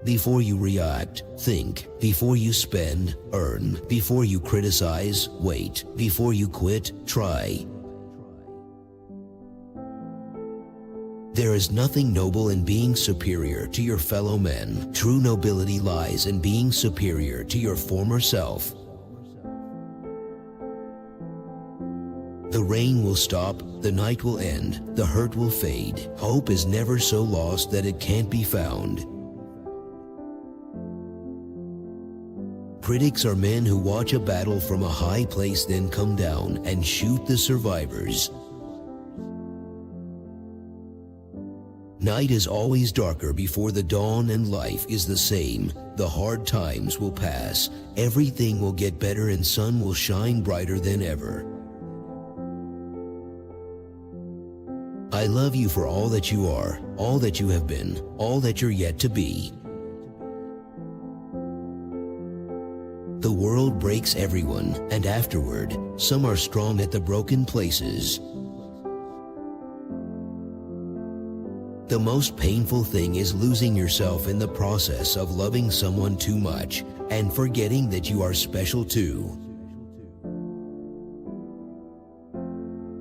Before you react, think. Before you spend, earn. Before you criticize, wait. Before you quit, try. There is nothing noble in being superior to your fellow men. True nobility lies in being superior to your former self. The rain will stop, the night will end, the hurt will fade. Hope is never so lost that it can't be found. Critics are men who watch a battle from a high place, then come down and shoot the survivors. Night is always darker before the dawn, and life is the same. The hard times will pass, everything will get better, and sun will shine brighter than ever. I love you for all that you are, all that you have been, all that you're yet to be. The world breaks everyone, and afterward, some are strong at the broken places. The most painful thing is losing yourself in the process of loving someone too much and forgetting that you are special too.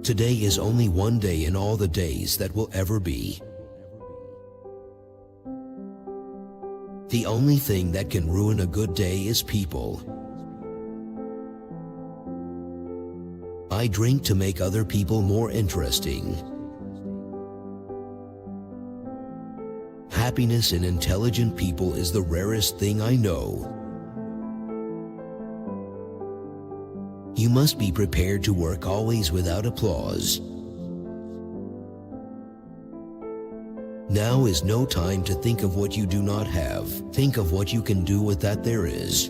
Today is only one day in all the days that will ever be. The only thing that can ruin a good day is people. I drink to make other people more interesting. Happiness in intelligent people is the rarest thing I know. You must be prepared to work always without applause. Now is no time to think of what you do not have. Think of what you can do with that there is.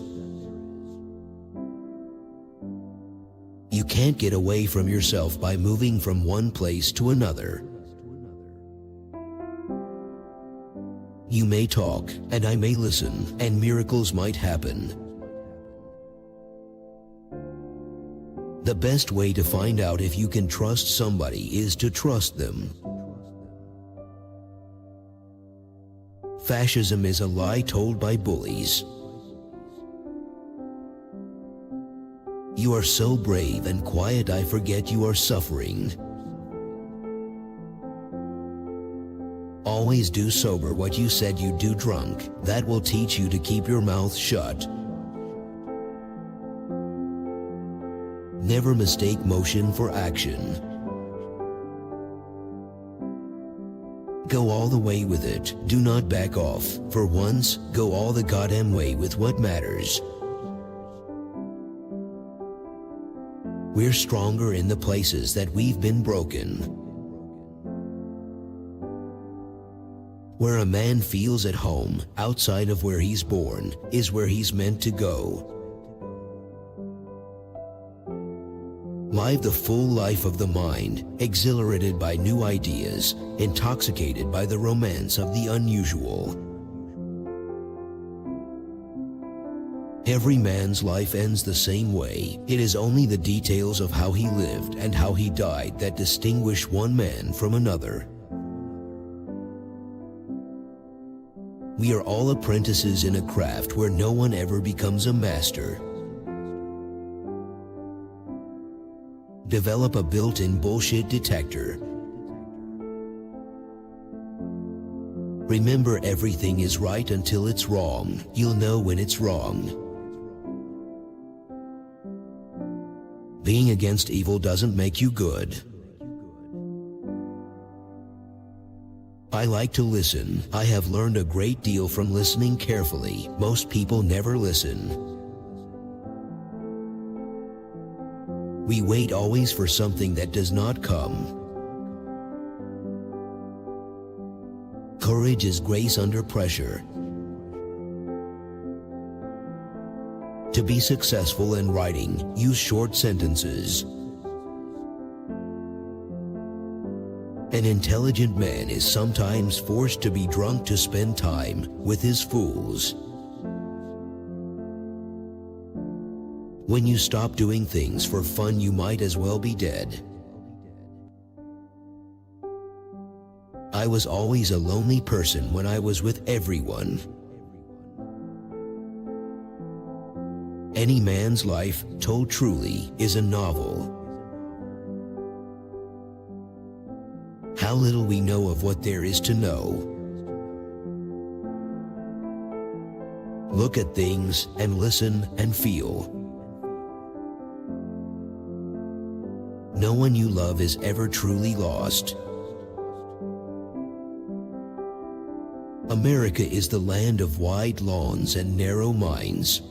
You can't get away from yourself by moving from one place to another. You may talk, and I may listen, and miracles might happen. The best way to find out if you can trust somebody is to trust them. Fascism is a lie told by bullies. You are so brave and quiet, I forget you are suffering. Always do sober what you said you'd do drunk. That will teach you to keep your mouth shut. Never mistake motion for action. Go all the way with it. Do not back off. For once, go all the goddamn way with what matters. We're stronger in the places that we've been broken. Where a man feels at home, outside of where he's born, is where he's meant to go. Live the full life of the mind, exhilarated by new ideas, intoxicated by the romance of the unusual. Every man's life ends the same way. It is only the details of how he lived and how he died that distinguish one man from another. We are all apprentices in a craft where no one ever becomes a master. Develop a built-in bullshit detector. Remember, everything is right until it's wrong. You'll know when it's wrong. Being against evil doesn't make you good. I like to listen. I have learned a great deal from listening carefully. Most people never listen. We wait always for something that does not come. Courage is grace under pressure. To be successful in writing, use short sentences. An intelligent man is sometimes forced to be drunk to spend time with his fools. When you stop doing things for fun, you might as well be dead. I was always a lonely person when I was with everyone. Any man's life, told truly, is a novel. How little we know of what there is to know. Look at things and listen and feel. No one you love is ever truly lost. America is the land of wide lawns and narrow minds.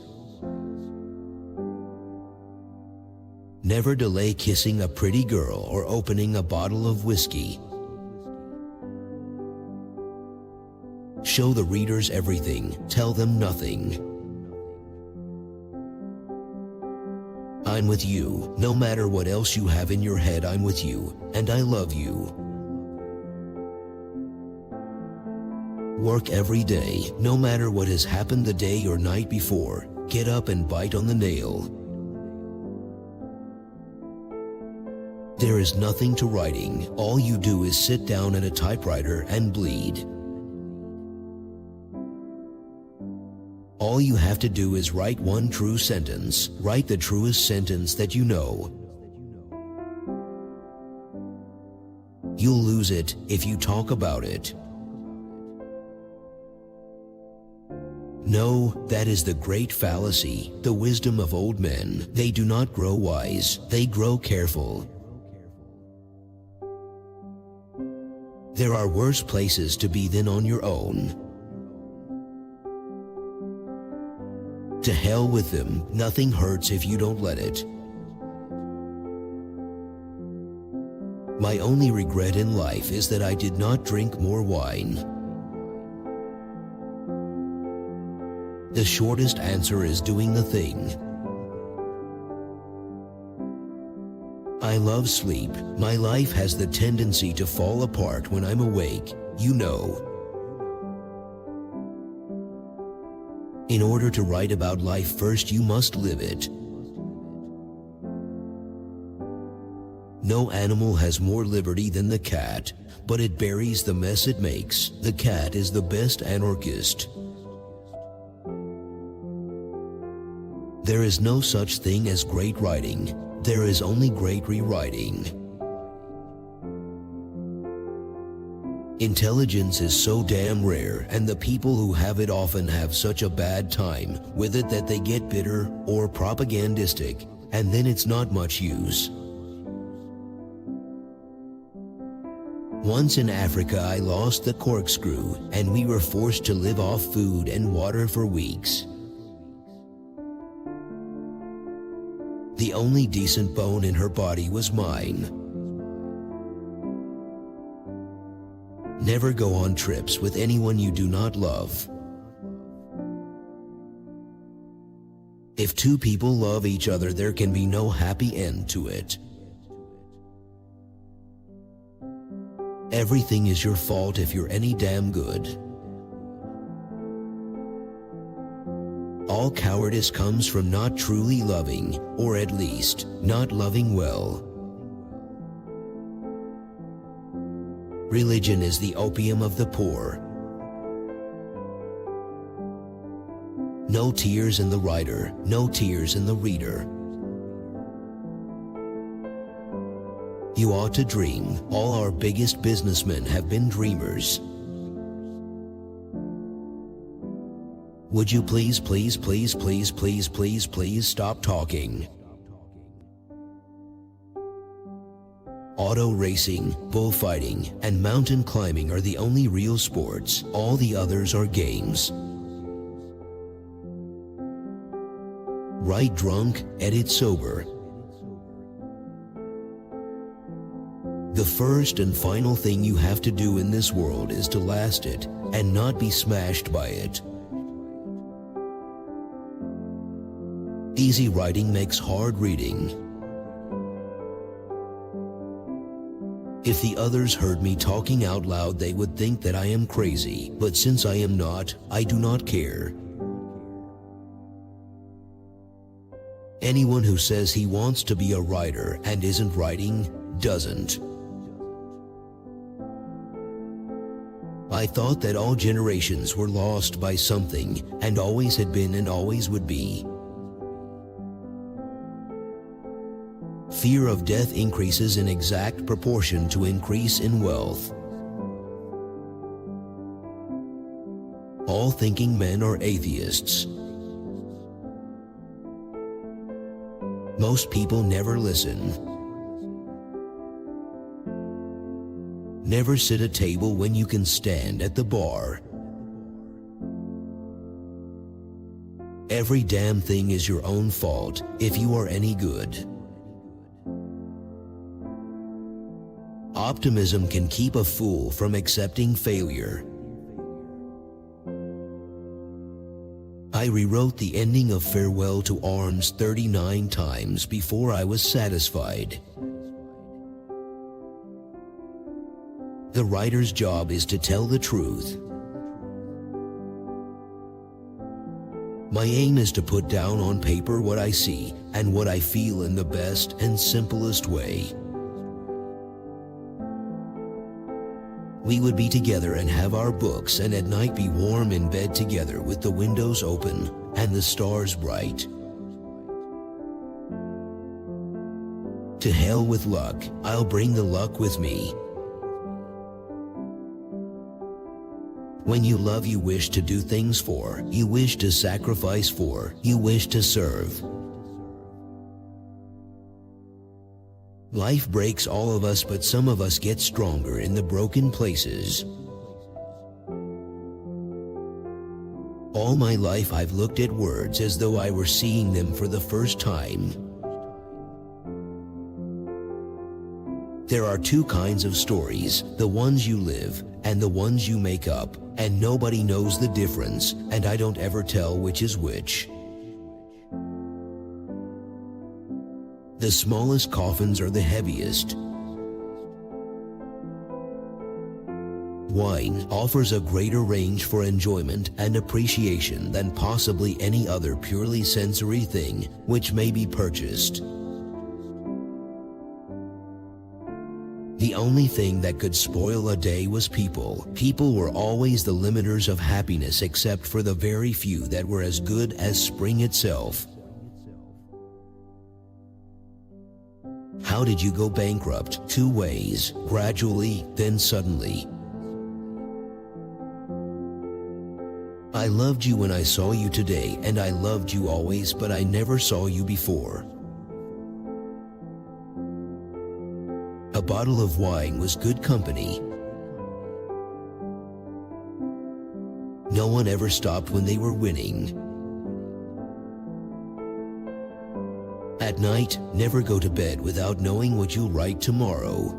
Never delay kissing a pretty girl or opening a bottle of whiskey. Show the readers everything, tell them nothing. I'm with you, no matter what else you have in your head, I'm with you, and I love you. Work every day, no matter what has happened the day or night before. Get up and bite on the nail. There is nothing to writing. All you do is sit down at a typewriter and bleed. All you have to do is write one true sentence. Write the truest sentence that you know. You'll lose it if you talk about it. No, that is the great fallacy, the wisdom of old men. They do not grow wise, they grow careful. There are worse places to be than on your own. To hell with them, nothing hurts if you don't let it. My only regret in life is that I did not drink more wine. The shortest answer is doing the thing. I love sleep. My life has the tendency to fall apart when I'm awake, you know. In order to write about life first, you must live it. No animal has more liberty than the cat, but it buries the mess it makes. The cat is the best anarchist. There is no such thing as great writing. There is only great rewriting. Intelligence is so damn rare, and the people who have it often have such a bad time with it that they get bitter or propagandistic, and then it's not much use. Once in Africa, I lost the corkscrew, and we were forced to live off food and water for weeks. The only decent bone in her body was mine. Never go on trips with anyone you do not love. If two people love each other, there can be no happy end to it. Everything is your fault if you're any damn good. All cowardice comes from not truly loving, or at least, not loving well. Religion is the opium of the poor. No tears in the writer, no tears in the reader. You ought to dream. All our biggest businessmen have been dreamers. Would you please stop talking? Auto racing, bullfighting, and mountain climbing are the only real sports. All the others are games. Write drunk, edit sober. The first and final thing you have to do in this world is to last it and not be smashed by it. Easy writing makes hard reading. If the others heard me talking out loud, they would think that I am crazy, but since I am not, I do not care. Anyone who says he wants to be a writer and isn't writing, doesn't. I thought that all generations were lost by something, and always had been and always would be. fear of death increases in exact proportion to increase in wealth. All thinking men are atheists. Most people never listen. Never sit at table when you can stand at the bar. Every damn thing is your own fault if you are any good. Optimism can keep a fool from accepting failure. I rewrote the ending of Farewell to Arms 39 times before I was satisfied. The writer's job is to tell the truth. My aim is to put down on paper what I see and what I feel in the best and simplest way. We would be together and have our books, and at night be warm in bed together with the windows open and the stars bright. To hell with luck, I'll bring the luck with me. When you love, you wish to do things for, you wish to sacrifice for, you wish to serve. Life breaks all of us, but some of us get stronger in the broken places. All my life I've looked at words as though I were seeing them for the first time. There are two kinds of stories, the ones you live and the ones you make up, and nobody knows the difference, and I don't ever tell which is which. The smallest coffins are the heaviest. Wine offers a greater range for enjoyment and appreciation than possibly any other purely sensory thing which may be purchased. The only thing that could spoil a day was people. People were always the limiters of happiness, except for the very few that were as good as spring itself. How did you go bankrupt? 2 ways: gradually, then suddenly. I loved you when I saw you today, and I loved you always, but I never saw you before. A bottle of wine was good company. No one ever stopped when they were winning. At night, never go to bed without knowing what you'll write tomorrow.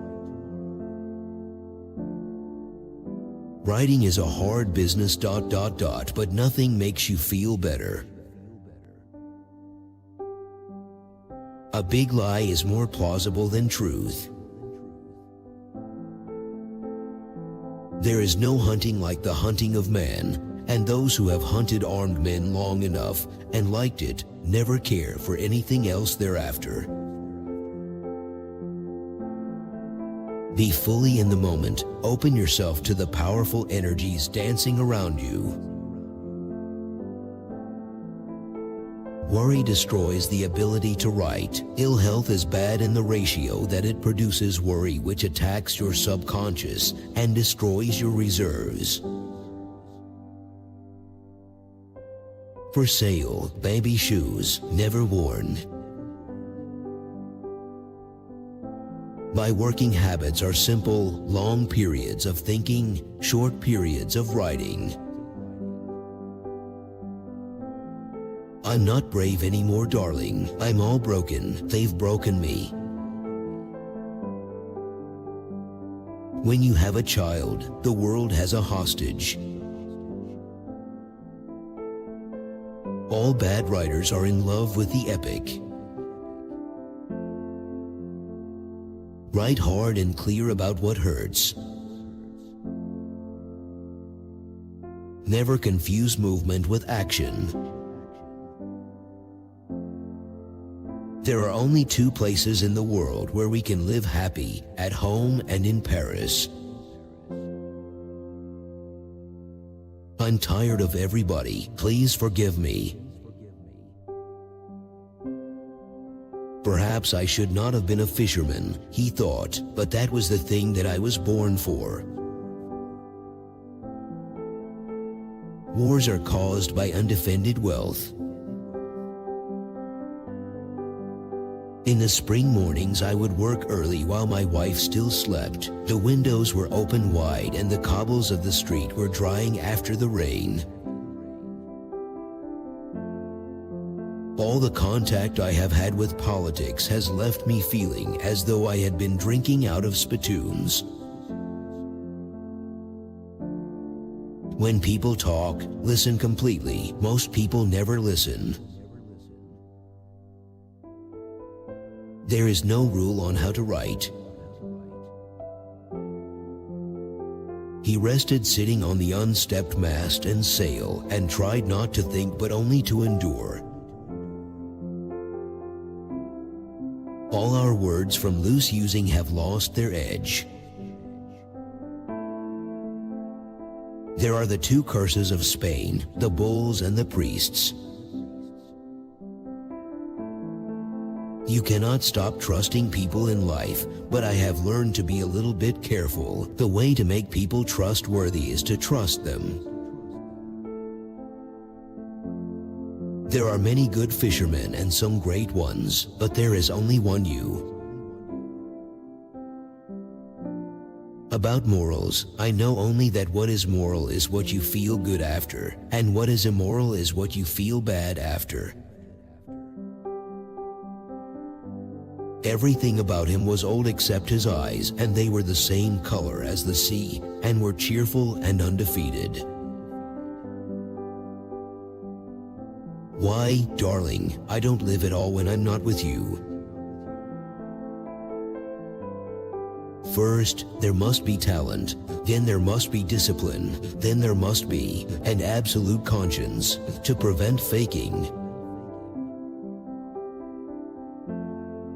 Writing is a hard business ... but nothing makes you feel better. A big lie is more plausible than truth. There is no hunting like the hunting of man, and those who have hunted armed men long enough and liked it never care for anything else thereafter. Be fully in the moment. Open yourself to the powerful energies dancing around you. Worry destroys the ability to write. Ill health is bad in the ratio that it produces worry, which attacks your subconscious and destroys your reserves. For sale, baby shoes, never worn. My working habits are simple, long periods of thinking, short periods of writing. I'm not brave anymore, darling. I'm all broken. They've broken me. When you have a child, the world has a hostage. All bad writers are in love with the epic. Write hard and clear about what hurts. Never confuse movement with action. There are only 2 places in the world where we can live happy, at home and in Paris. I'm tired of everybody. Please forgive me. Perhaps I should not have been a fisherman, he thought, but that was the thing that I was born for. Wars are caused by undefended wealth. In the spring mornings, I would work early while my wife still slept. The windows were open wide and the cobbles of the street were drying after the rain. All the contact I have had with politics has left me feeling as though I had been drinking out of spittoons. When people talk, listen completely. Most people never listen. There is no rule on how to write. He rested sitting on the unstepped mast and sail and tried not to think but only to endure. All our words from loose using have lost their edge. There are the two curses of Spain, the bulls and the priests. You cannot stop trusting people in life, but I have learned to be a little bit careful. The way to make people trustworthy is to trust them. There are many good fishermen and some great ones, but there is only one you. About morals, I know only that what is moral is what you feel good after, and what is immoral is what you feel bad after. Everything about him was old except his eyes, and they were the same color as the sea, and were cheerful and undefeated. Why, darling, I don't live at all when I'm not with you. First, there must be talent, then there must be discipline, then there must be an absolute conscience to prevent faking.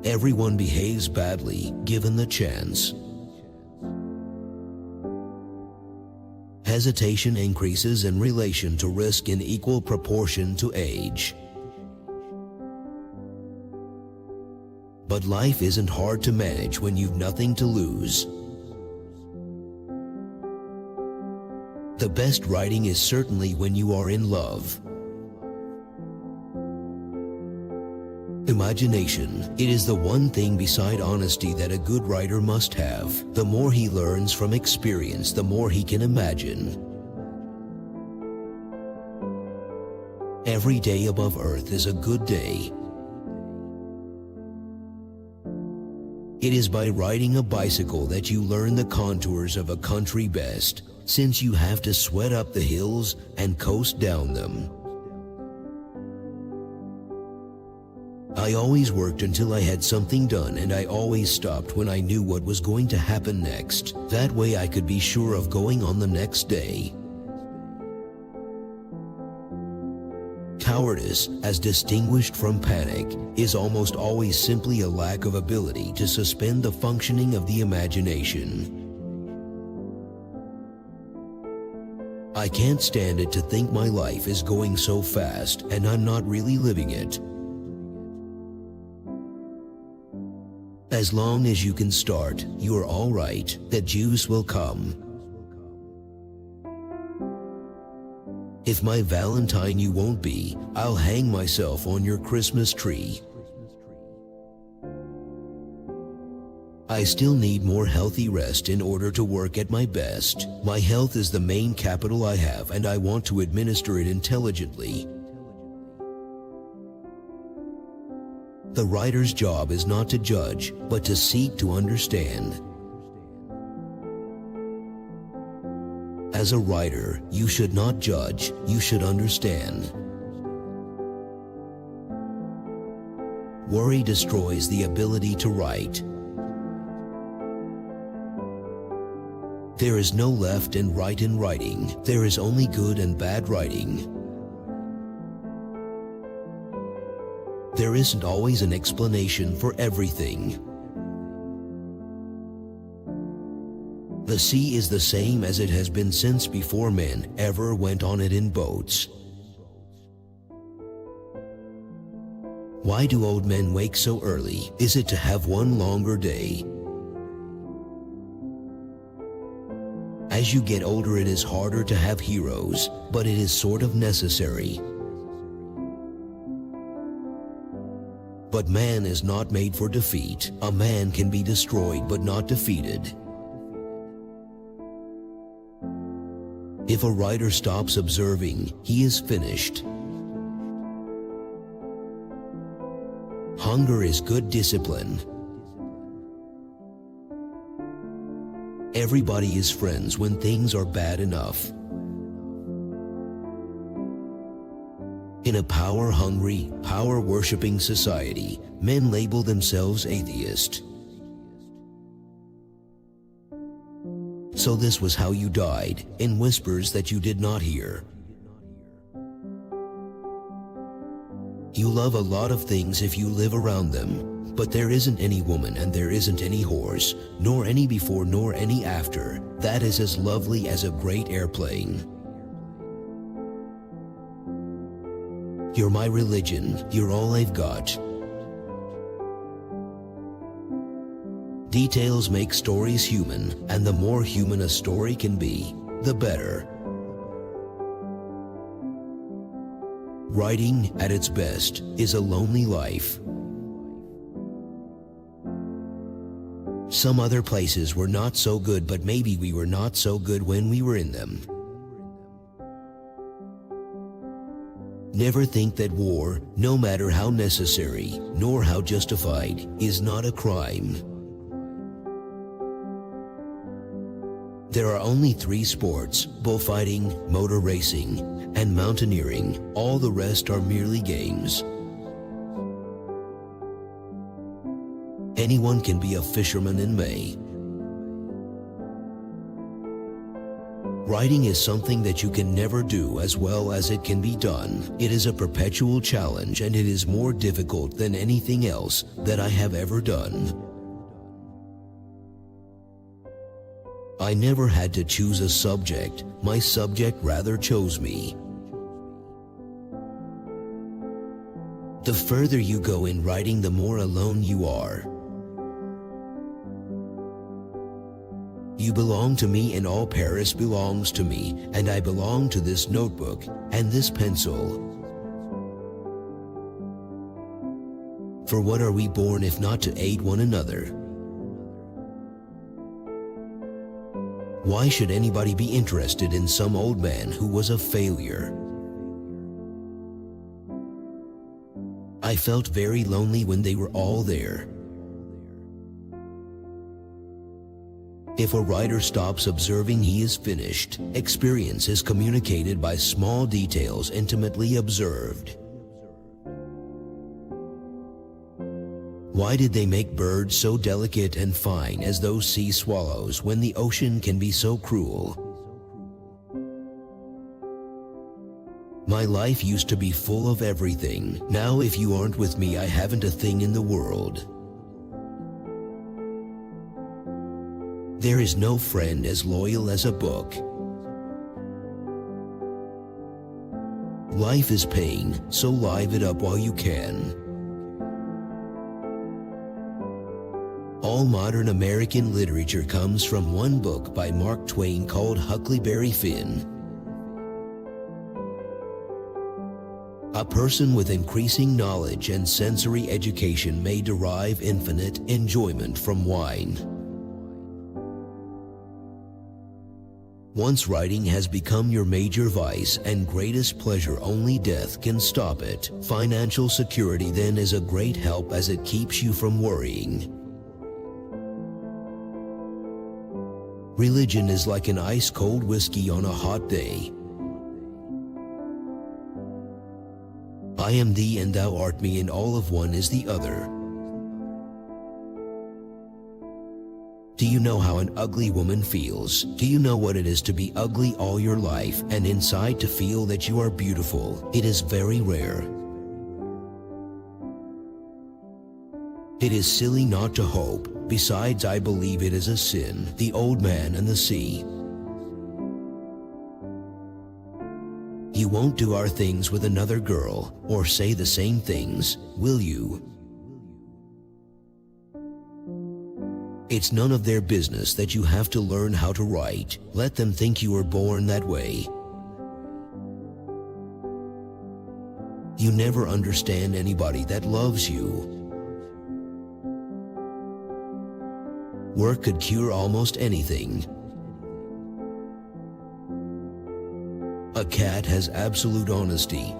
Everyone behaves badly, given the chance. Hesitation increases in relation to risk in equal proportion to age. But life isn't hard to manage when you've nothing to lose. The best writing is certainly when you are in love. Imagination. It is the one thing beside honesty that a good writer must have. The more he learns from experience, the more he can imagine. Every day above earth is a good day. It is by riding a bicycle that you learn the contours of a country best, since you have to sweat up the hills and coast down them. I always worked until I had something done, and I always stopped when I knew what was going to happen next. That way I could be sure of going on the next day. Cowardice, as distinguished from panic, is almost always simply a lack of ability to suspend the functioning of the imagination. I can't stand it to think my life is going so fast and I'm not really living it. As long as you can start, you are all right. The juice will come. If my Valentine you won't be, I'll hang myself on your Christmas tree. I still need more healthy rest in order to work at my best. My health is the main capital I have, and I want to administer it intelligently. The writer's job is not to judge, but to seek to understand. As a writer, you should not judge, you should understand. Worry destroys the ability to write. There is no left and right in writing. There is only good and bad writing. There isn't always an explanation for everything. The sea is the same as it has been since before men ever went on it in boats. Why do old men wake so early? Is it to have one longer day? As you get older, it is harder to have heroes, but it is sort of necessary. But man is not made for defeat. A man can be destroyed but not defeated. If a writer stops observing, he is finished. Hunger is good discipline. Everybody is friends when things are bad enough. In a power-hungry, power-worshipping society, men label themselves atheist. So this was how you died, in whispers that you did not hear. You love a lot of things if you live around them, but there isn't any woman and there isn't any horse, nor any before nor any after, that is as lovely as a great airplane. You're my religion, you're all I've got. Details make stories human, and the more human a story can be, the better. Writing, at its best, is a lonely life. Some other places were not so good, but maybe we were not so good when we were in them. Never think that war, no matter how necessary, nor how justified, is not a crime. There are only 3 sports: bullfighting, motor racing, and mountaineering. All the rest are merely games. Anyone can be a fisherman in May. Writing is something that you can never do as well as it can be done. It is a perpetual challenge, and it is more difficult than anything else that I have ever done. I never had to choose a subject. My subject rather chose me. The further you go in writing, the more alone you are. You belong to me, and all Paris belongs to me, and I belong to this notebook and this pencil. For what are we born if not to aid one another? Why should anybody be interested in some old man who was a failure? I felt very lonely when they were all there. If a writer stops observing, he is finished. Experience is communicated by small details intimately observed. Why did they make birds so delicate and fine as those sea swallows when the ocean can be so cruel? My life used to be full of everything. Now if you aren't with me, I haven't a thing in the world. There is no friend as loyal as a book. Life is pain, so live it up while you can. All modern American literature comes from one book by Mark Twain called Huckleberry Finn. A person with increasing knowledge and sensory education may derive infinite enjoyment from wine. Once writing has become your major vice and greatest pleasure, only death can stop it. Financial security then is a great help as it keeps you from worrying. Religion is like an ice-cold whiskey on a hot day. I am thee and thou art me, and all of one is the other. Do you know how an ugly woman feels? Do you know what it is to be ugly all your life and inside to feel that you are beautiful? It is very rare. It is silly not to hope. Besides, I believe it is a sin. The Old Man and the Sea. You won't do our things with another girl or say the same things, will you? It's none of their business that you have to learn how to write. Let them think you were born that way. You never understand anybody that loves you. Work could cure almost anything. A cat has absolute honesty.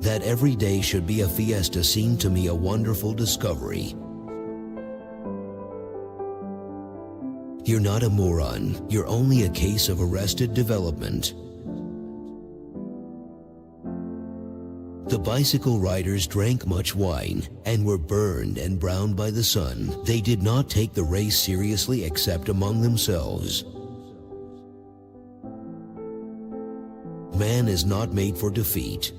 That every day should be a fiesta seemed to me a wonderful discovery. You're not a moron, you're only a case of arrested development. The bicycle riders drank much wine and were burned and browned by the sun. They did not take the race seriously except among themselves. Man is not made for defeat.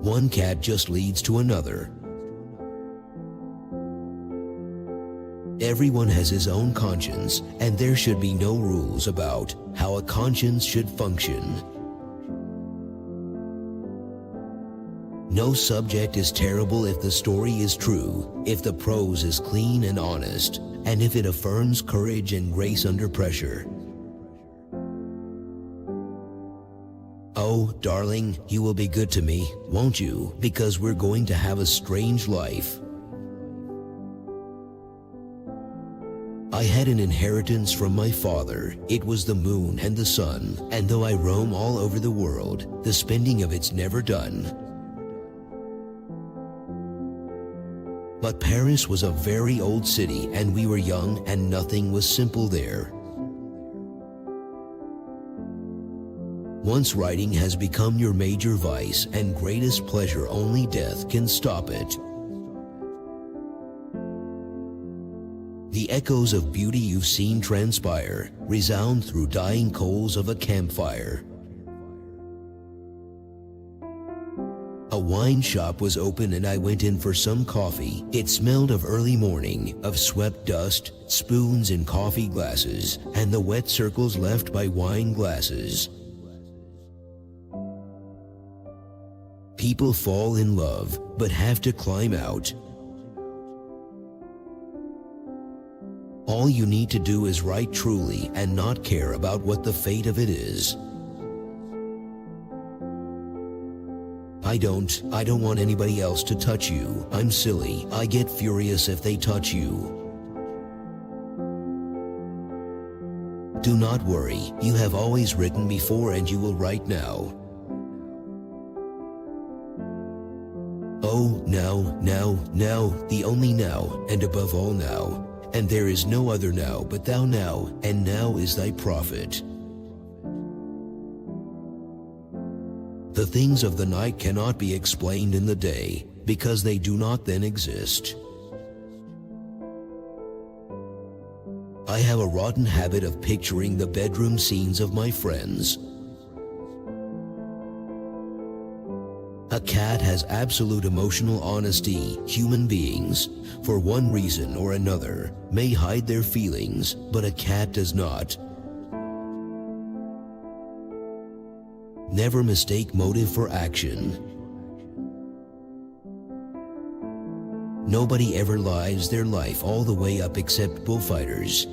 One cat just leads to another. Everyone has his own conscience, and there should be no rules about how a conscience should function. No subject is terrible if the story is true, if the prose is clean and honest, and if it affirms courage and grace under pressure. Oh, darling, you will be good to me, won't you? Because we're going to have a strange life. I had an inheritance from my father. It was the moon and the sun, and though I roam all over the world, the spending of it's never done. But Paris was a very old city, and we were young, and nothing was simple there. Once writing has become your major vice and greatest pleasure, only death can stop it. The echoes of beauty you've seen transpire resound through dying coals of a campfire. A wine shop was open and I went in for some coffee. It smelled of early morning, of swept dust, spoons in coffee glasses, and the wet circles left by wine glasses. People fall in love, but have to climb out. All you need to do is write truly and not care about what the fate of it is. I don't want anybody else to touch you. I'm silly. I get furious if they touch you. Do not worry. You have always written before and you will write now. Oh, now, the only now, and above all now. And there is no other now but thou now, and now is thy prophet. The things of the night cannot be explained in the day, because they do not then exist. I have a rotten habit of picturing the bedroom scenes of my friends. A cat has absolute emotional honesty. Human beings, for one reason or another, may hide their feelings, but a cat does not. Never mistake motive for action. Nobody ever lives their life all the way up except bullfighters.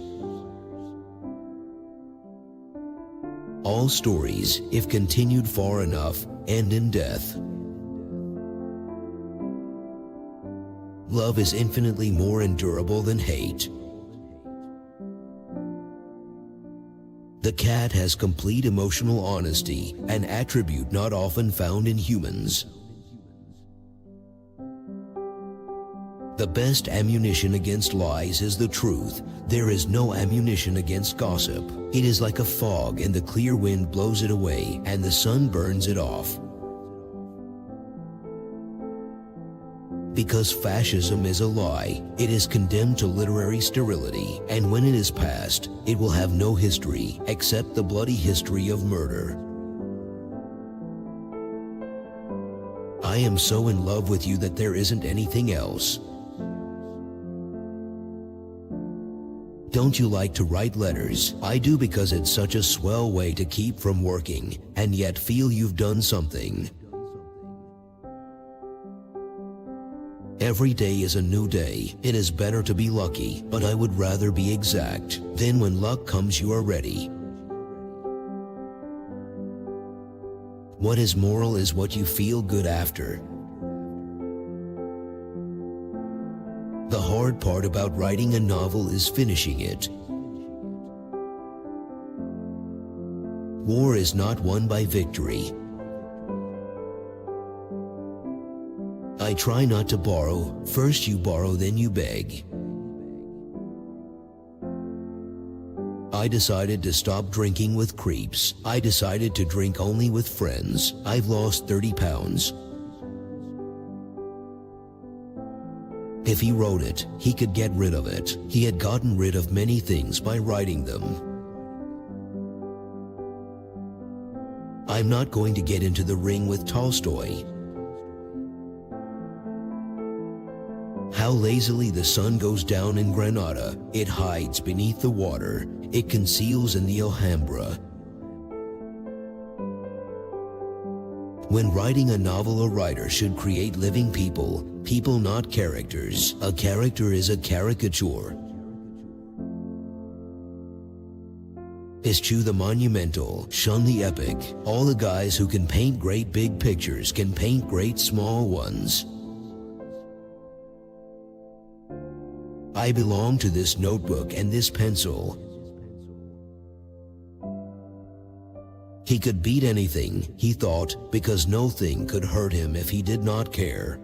All stories, if continued far enough, end in death. Love is infinitely more endurable than hate. The cat has complete emotional honesty, an attribute not often found in humans. The best ammunition against lies is the truth. There is no ammunition against gossip. It is like a fog, and the clear wind blows it away, and the sun burns it off. Because fascism is a lie, it is condemned to literary sterility, and when it is past, it will have no history except the bloody history of murder. I am so in love with you that there isn't anything else. Don't you like to write letters? I do, because it's such a swell way to keep from working and yet feel you've done something. Every day is a new day. It is better to be lucky, but I would rather be exact. Then when luck comes, you are ready. What is moral is what you feel good after. The hard part about writing a novel is finishing it. War is not won by victory. I try not to borrow. First you borrow, then you beg. I decided to stop drinking with creeps. I decided to drink only with friends. I've lost 30 pounds. If he wrote it, he could get rid of it. He had gotten rid of many things by writing them. I'm not going to get into the ring with Tolstoy. How lazily the sun goes down in Granada. It hides beneath the water. It conceals in the Alhambra. When writing a novel, a writer should create living people, people not characters. A character is a caricature. Eschew the monumental, shun the epic. All the guys who can paint great big pictures can paint great small ones. I belong to this notebook and this pencil. He could beat anything, he thought, because no thing could hurt him if he did not care.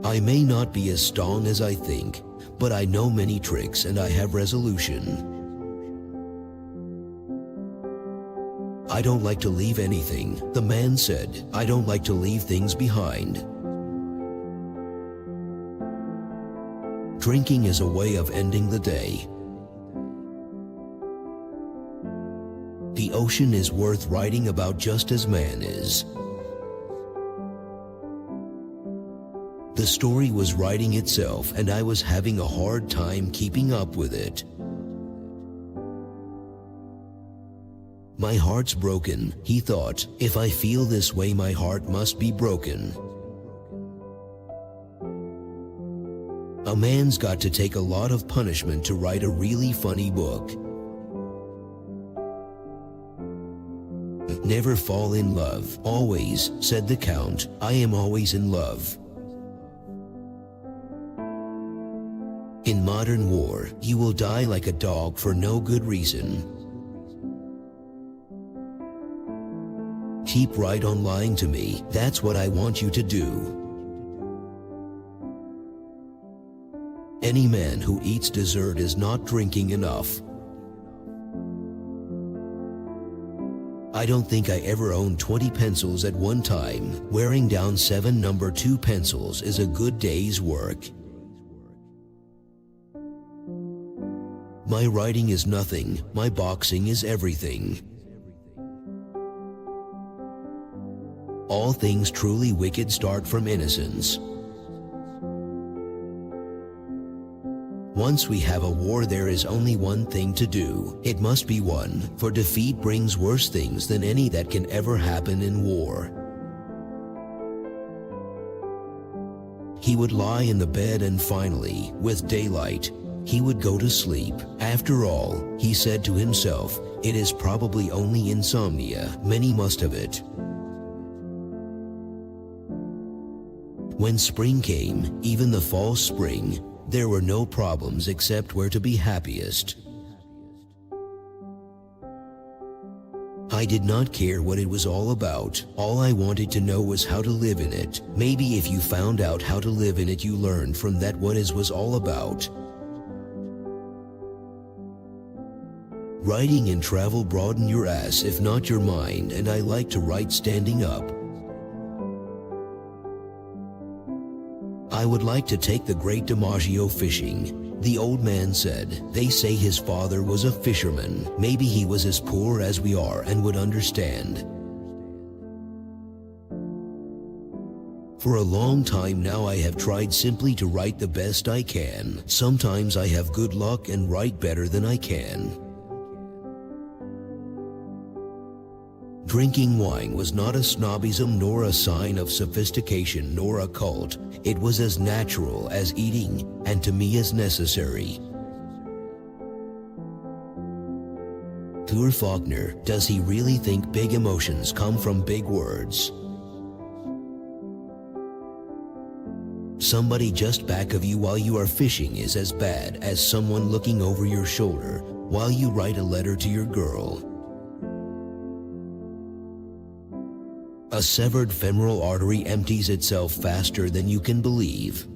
I may not be as strong as I think, but I know many tricks and I have resolution. I don't like to leave anything. The man said, I don't like to leave things behind. Drinking is a way of ending the day. The ocean is worth writing about just as man is. The story was writing itself, and I was having a hard time keeping up with it. My heart's broken, he thought. If I feel this way, my heart must be broken. A man's got to take a lot of punishment to write a really funny book. Never fall in love. Always, said the Count, I am always in love. In modern war, you will die like a dog for no good reason. Keep right on lying to me. That's what I want you to do. Any man who eats dessert is not drinking enough. I don't think I ever owned 20 pencils at one time. Wearing down 7 number 2 pencils is a good day's work. My writing is nothing. My boxing is everything. All things truly wicked start from innocence. Once we have a war, there is only one thing to do. It must be won, for defeat brings worse things than any that can ever happen in war. He would lie in the bed and finally, with daylight, he would go to sleep. After all, he said to himself, it is probably only insomnia. Many must have it. When spring came, even the false spring, there were no problems except where to be happiest. I did not care what it was all about. All I wanted to know was how to live in it. Maybe if you found out how to live in it, you learned from that what it was all about. Writing and travel broaden your ass, if not your mind, and I like to write standing up. I would like to take the great DiMaggio fishing. The old man said, they say his father was a fisherman. Maybe he was as poor as we are and would understand. For a long time now I have tried simply to write the best I can. Sometimes I have good luck and write better than I can. Drinking wine was not a snobism nor a sign of sophistication nor a cult. It was as natural as eating, and to me as necessary. Poor Faulkner, does he really think big emotions come from big words? Somebody just back of you while you are fishing is as bad as someone looking over your shoulder while you write a letter to your girl. A severed femoral artery empties itself faster than you can believe.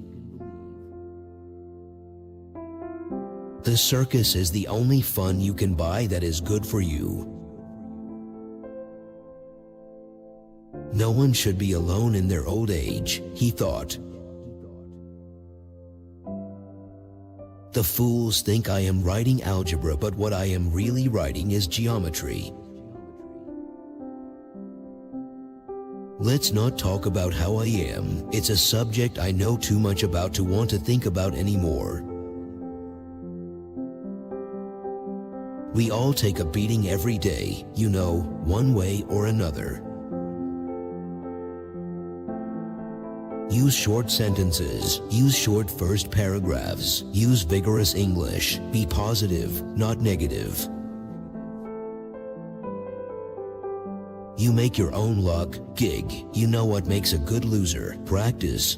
The circus is the only fun you can buy that is good for you. No one should be alone in their old age, he thought. The fools think I am writing algebra, but what I am really writing is geometry. Let's not talk about how I am. It's a subject I know too much about to want to think about anymore. We all take a beating every day, you know, one way or another. Use short sentences, use short first paragraphs, use vigorous English, be positive, not negative. You make your own luck, gig, you know what makes a good loser, practice.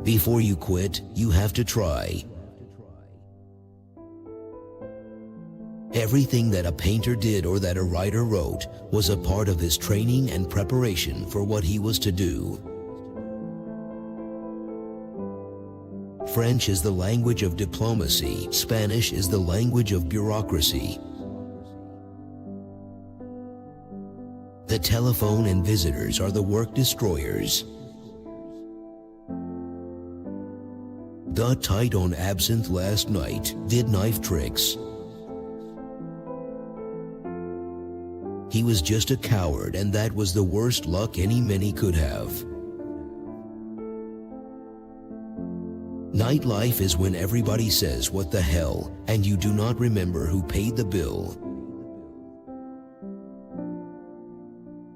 Before you quit, you have to try. Everything that a painter did or that a writer wrote was a part of his training and preparation for what he was to do. French is the language of diplomacy. Spanish is the language of bureaucracy. The telephone and visitors are the work destroyers. Got tight on absinthe last night, did knife tricks. He was just a coward, and that was the worst luck any many could have. Nightlife is when everybody says what the hell, and you do not remember who paid the bill.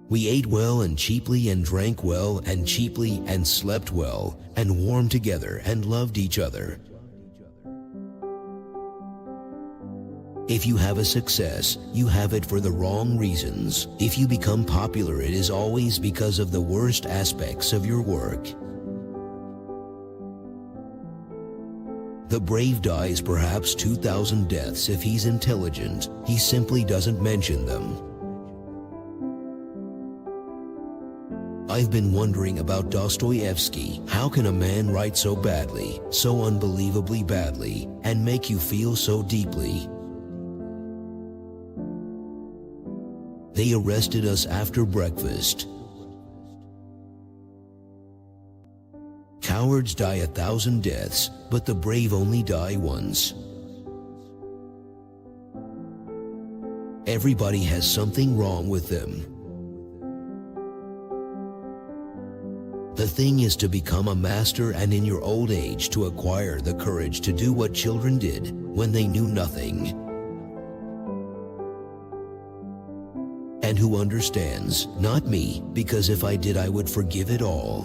We ate well and cheaply and drank well and cheaply and slept well and warmed together and loved each other. If you have a success, you have it for the wrong reasons. If you become popular, it is always because of the worst aspects of your work. The brave dies perhaps 2,000 deaths if he's intelligent. He simply doesn't mention them. I've been wondering about Dostoevsky. How can a man write so badly, so unbelievably badly, and make you feel so deeply? They arrested us after breakfast. Cowards die 1,000 deaths, but the brave only die once. Everybody has something wrong with them. The thing is to become a master, and in your old age to acquire the courage to do what children did when they knew nothing. And who understands? Not me, because if I did I would forgive it all.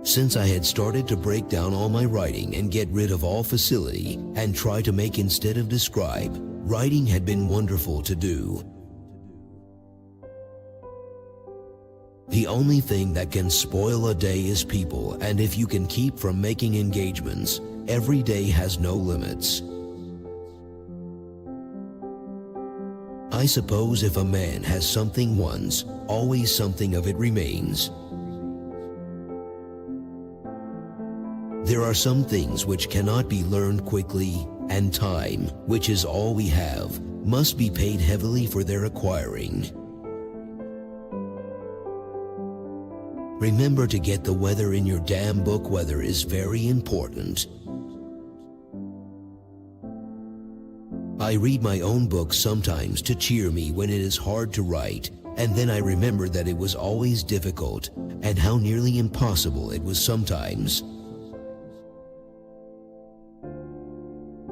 Since I had started to break down all my writing and get rid of all facility and try to make instead of describe, writing had been wonderful to do. The only thing that can spoil a day is people, and if you can keep from making engagements, every day has no limits. I suppose if a man has something once, always something of it remains. There are some things which cannot be learned quickly, and time, which is all we have, must be paid heavily for their acquiring. Remember to get the weather in your damn book. Weather is very important. I read my own books sometimes to cheer me when it is hard to write, and then I remember that it was always difficult, and how nearly impossible it was sometimes.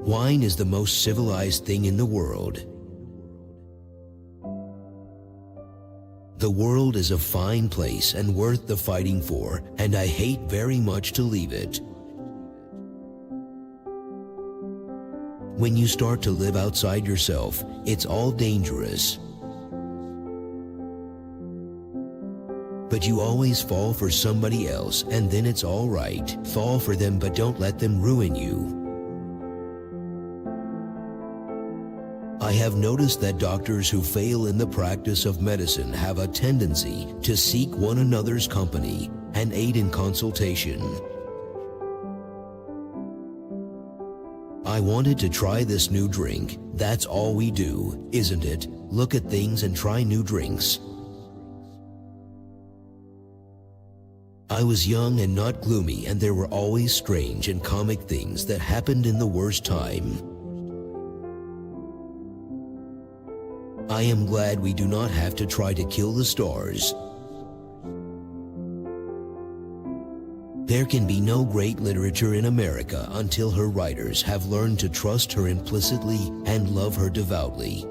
Wine is the most civilized thing in the world. The world is a fine place and worth the fighting for, and I hate very much to leave it. When you start to live outside yourself, it's all dangerous. But you always fall for somebody else, and then it's all right. Fall for them, but don't let them ruin you. I have noticed that doctors who fail in the practice of medicine have a tendency to seek one another's company and aid in consultation. I wanted to try this new drink. That's all we do, isn't it? Look at things and try new drinks. I was young and not gloomy, and there were always strange and comic things that happened in the worst time. I am glad we do not have to try to kill the stars. There can be no great literature in America until her writers have learned to trust her implicitly and love her devoutly.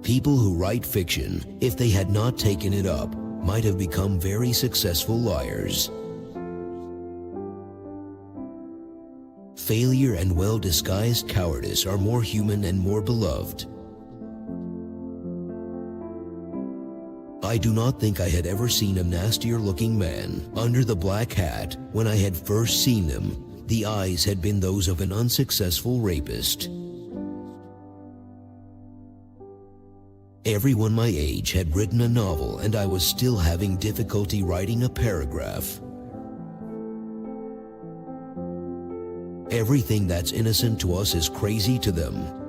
People who write fiction, if they had not taken it up, might have become very successful liars. Failure and well-disguised cowardice are more human and more beloved. I do not think I had ever seen a nastier-looking man under the black hat. When I had first seen them, the eyes had been those of an unsuccessful rapist. Everyone my age had written a novel, and I was still having difficulty writing a paragraph. Everything that's innocent to us is crazy to them.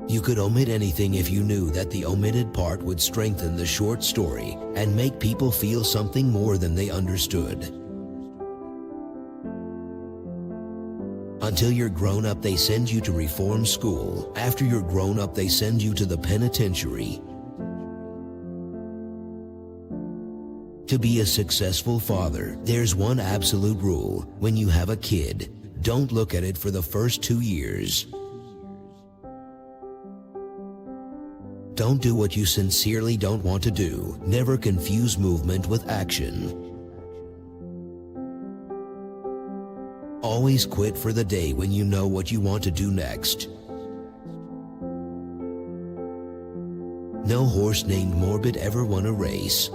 You could omit anything if you knew that the omitted part would strengthen the short story and make people feel something more than they understood. Until you're grown up, they send you to reform school. After you're grown up, they send you to the penitentiary. To be a successful father, there's one absolute rule. When you have a kid, don't look at it for the first 2 years. Don't do what you sincerely don't want to do. Never confuse movement with action. Always quit for the day when you know what you want to do next. No horse named Morbid ever won a race.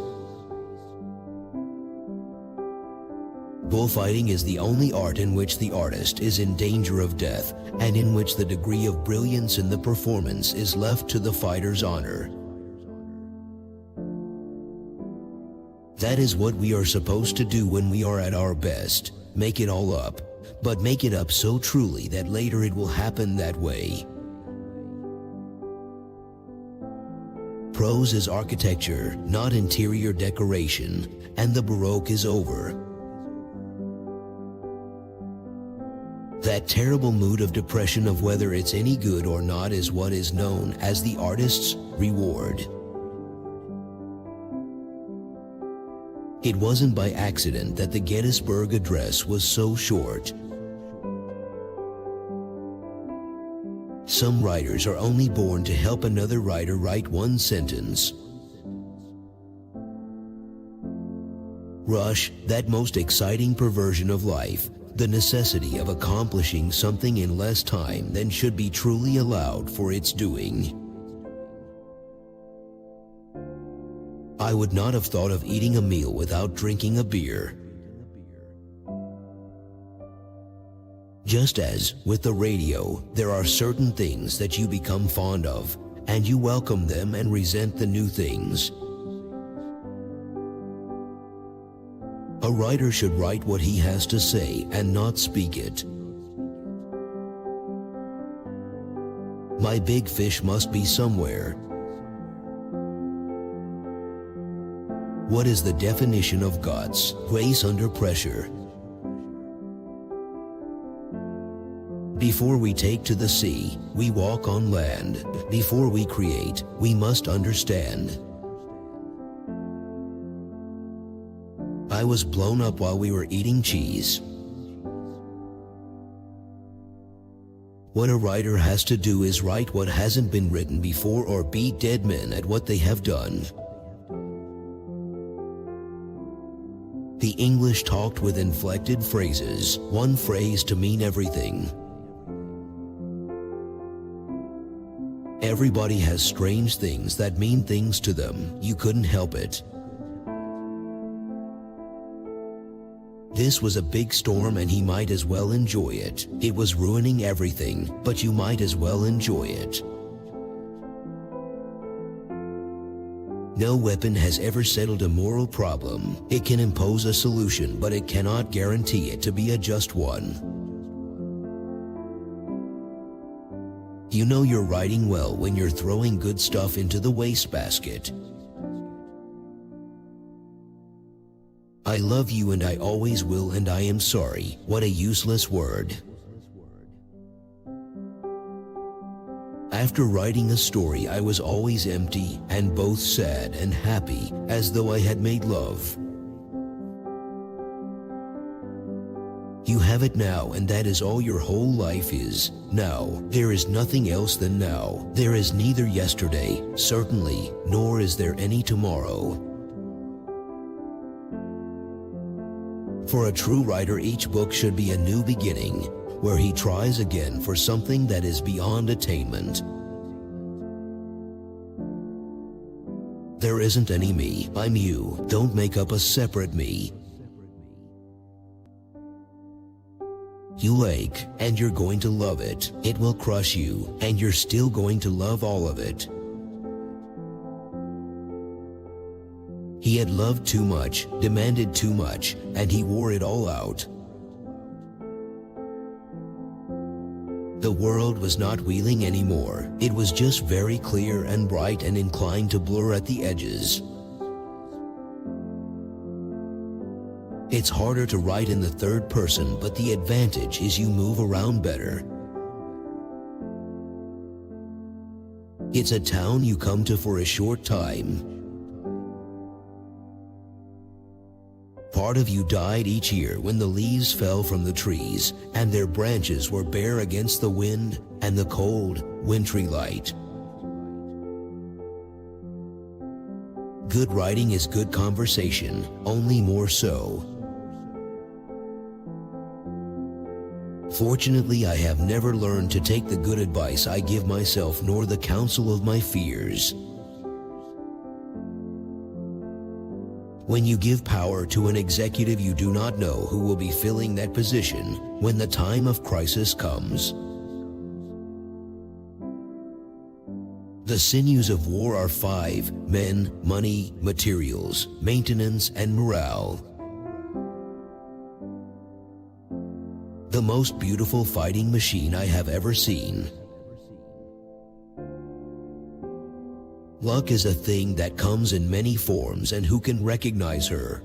Bullfighting is the only art in which the artist is in danger of death, and in which the degree of brilliance in the performance is left to the fighter's honor. That is what we are supposed to do when we are at our best. Make it all up, but make it up so truly that later it will happen that way. Prose is architecture, not interior decoration, and the Baroque is over. That terrible mood of depression of whether it's any good or not is what is known as the artist's reward. It wasn't by accident that the Gettysburg Address was so short. Some writers are only born to help another writer write one sentence. Rush, that most exciting perversion of life, the necessity of accomplishing something in less time than should be truly allowed for its doing. I would not have thought of eating a meal without drinking a beer. Just as, with the radio, there are certain things that you become fond of, and you welcome them and resent the new things. A writer should write what he has to say and not speak it. My big fish must be somewhere. What is the definition of guts? Grace under pressure. Before we take to the sea, we walk on land. Before we create, we must understand. I was blown up while we were eating cheese. What a writer has to do is write what hasn't been written before or beat dead men at what they have done. The English talked with inflected phrases, one phrase to mean everything. Everybody has strange things that mean things to them. You couldn't help it. This was a big storm and he might as well enjoy it. It was ruining everything, but you might as well enjoy it. No weapon has ever settled a moral problem. It can impose a solution, but it cannot guarantee it to be a just one. You know you're writing well when you're throwing good stuff into the wastebasket. I love you and I always will and I am sorry. What a useless word. After writing a story, I was always empty and both sad and happy, as though I had made love. You have it now, and that is all your whole life is. Now. There is nothing else than now. There is neither yesterday, certainly, nor is there any tomorrow. For a true writer, each book should be a new beginning, where he tries again for something that is beyond attainment. There isn't any me. I'm you. Don't make up a separate me. You ache, and you're going to love it. It will crush you, and you're still going to love all of it. He had loved too much, demanded too much, and he wore it all out. The world was not wheeling anymore. It was just very clear and bright and inclined to blur at the edges. It's harder to write in the third person, but the advantage is you move around better. It's a town you come to for a short time. Part of you died each year when the leaves fell from the trees, and their branches were bare against the wind and the cold, wintry light. Good writing is good conversation, only more so. Fortunately, I have never learned to take the good advice I give myself nor the counsel of my fears. When you give power to an executive, you do not know who will be filling that position when the time of crisis comes. The sinews of war are 5: men, money, materials, maintenance, and morale. The most beautiful fighting machine I have ever seen. Luck is a thing that comes in many forms, and who can recognize her?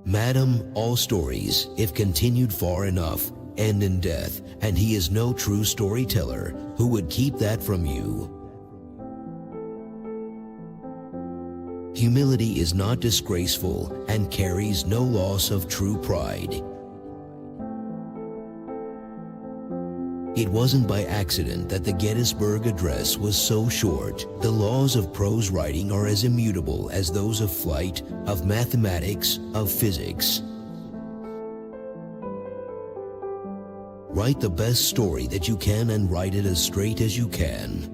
Madam, all stories, if continued far enough, end in death, and he is no true storyteller who would keep that from you. Humility is not disgraceful and carries no loss of true pride. It wasn't by accident that the Gettysburg Address was so short. The laws of prose writing are as immutable as those of flight, of mathematics, of physics. Write the best story that you can and write it as straight as you can.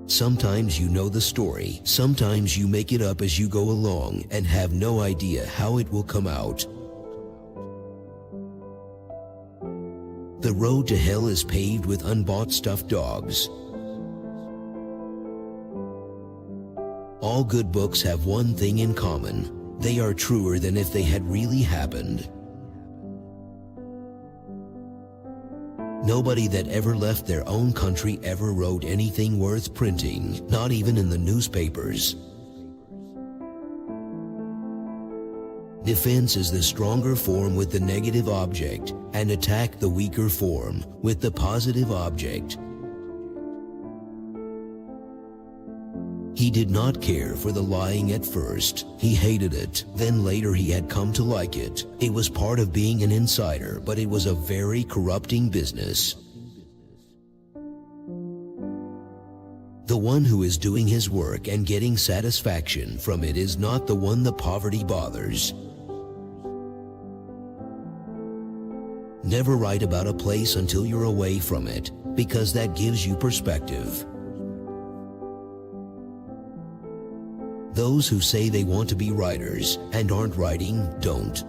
Sometimes you know the story, sometimes you make it up as you go along and have no idea how it will come out. The road to hell is paved with unbought stuffed dogs. All good books have one thing in common. They are truer than if they had really happened. Nobody that ever left their own country ever wrote anything worth printing, not even in the newspapers. Defense is the stronger form with the negative object, and attack the weaker form with the positive object. He did not care for the lying at first. He hated it. Then later he had come to like it. It was part of being an insider, but it was a very corrupting business. The one who is doing his work and getting satisfaction from it is not the one the poverty bothers. Never write about a place until you're away from it, because that gives you perspective. Those who say they want to be writers and aren't writing, don't.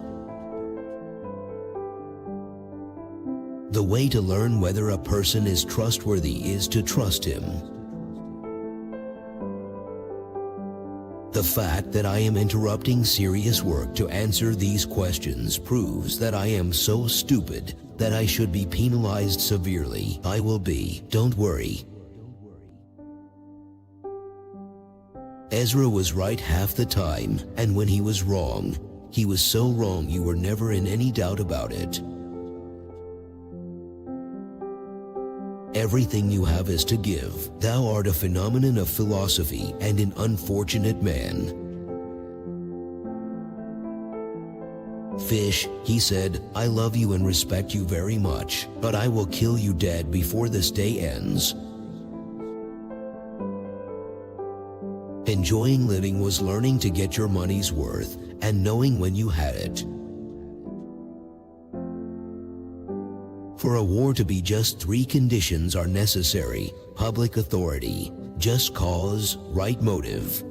The way to learn whether a person is trustworthy is to trust him. The fact that I am interrupting serious work to answer these questions proves that I am so stupid that I should be penalized severely. I will be, don't worry. Ezra was right half the time, and when he was wrong, he was so wrong you were never in any doubt about it. Everything you have is to give. Thou art a phenomenon of philosophy and an unfortunate man. Fish, he said, I love you and respect you very much, but I will kill you dead before this day ends. Enjoying living was learning to get your money's worth and knowing when you had it. For a war to be just, 3 conditions are necessary: public authority, just cause, right motive.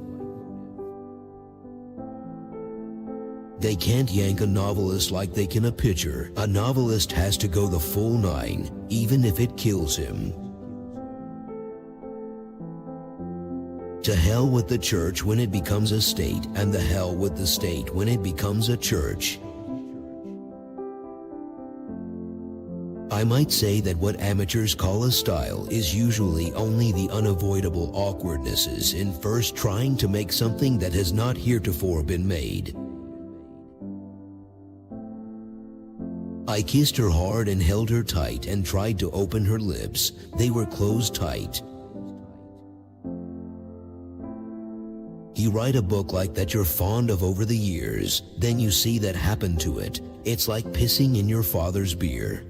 They can't yank a novelist like they can a pitcher. A novelist has to go the full 9, even if it kills him. To hell with the church when it becomes a state, and the hell with the state when it becomes a church. I might say that what amateurs call a style is usually only the unavoidable awkwardnesses in first trying to make something that has not heretofore been made. I kissed her hard and held her tight and tried to open her lips. They were closed tight. You write a book like that you're fond of over the years, then you see that happen to it. It's like pissing in your father's beer.